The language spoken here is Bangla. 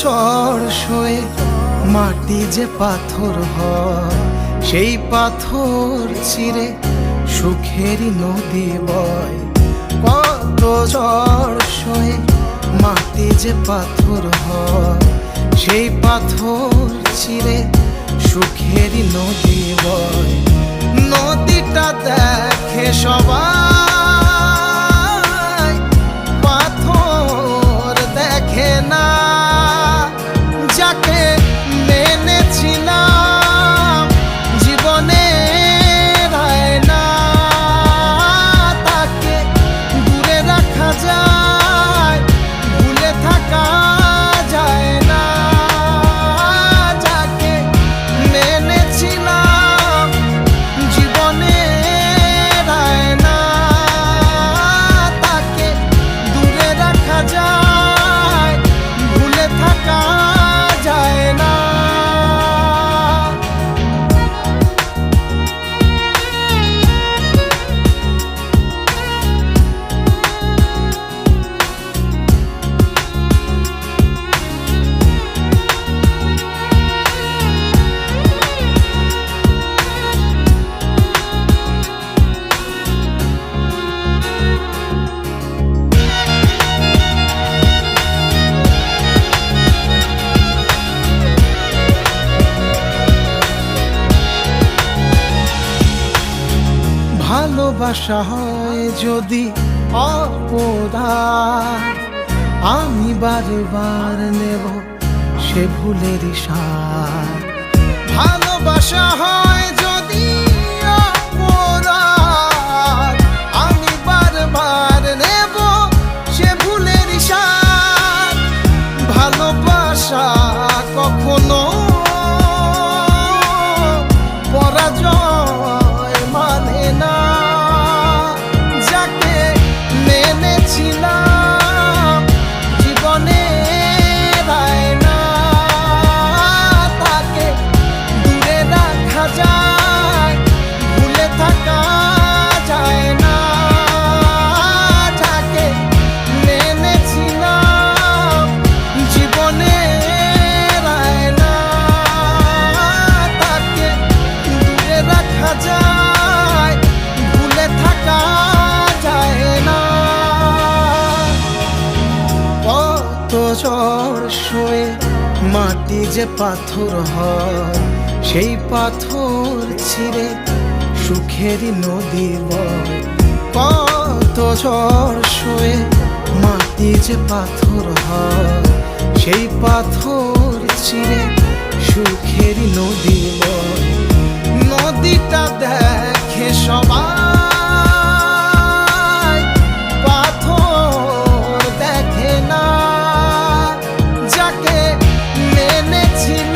ঝড় সয়ে মাটি যে পাথর হয়, সেই পাথর চিরে সুখেরই নদী বয়। কত ঝড় সয়ে মাটি যে পাথর হয়, সেই পাথর চিরে সুখেরই নদী বয়। নদীটা দেখে সবাই, পাথর দেখে না। যাকে মেনেছিলাম জীবনে রায় না, তাকে দূরে রাখা যায়, ভুলে থাকা যায় না। যাকে মেনেছিলাম জীবনে রায় না, তাকে দূরে রাখা যায়, ভুলে থাকা যায় না। ভালোবাসা হয় যদি অপরাধ, আমি বারবার নেব সে ভুলেরই স্বাদ। ভালোবাসা হয় যদি অপরাধ, আমি বারবার নেব সে ভুলেরই স্বাদ। ভালোবাসা কখনো পরাজয় মানে না। যাকে মেনেছিলাম জীবনে রায় না, তাকে দূরে রাখা যায়, ভুলে থাকা যায় না। যাকে মেনেছিলাম জীবনে রায় না, তাকে দূরে রাখা যায়, ভুলে থাকা যায় না। কত ঝড় সয়ে মাটি যে পাথর হয়, সেই পাথর ছিঁড়ে সুখেরই নদী বয়। কত ঝড় সয়ে মাটি যে পাথর হয়, সেই পাথর চিরে সুখেরই নদী বয়। নদীটা দেখে সবাই, পাথর দেখে না। যাকে মেনেছিল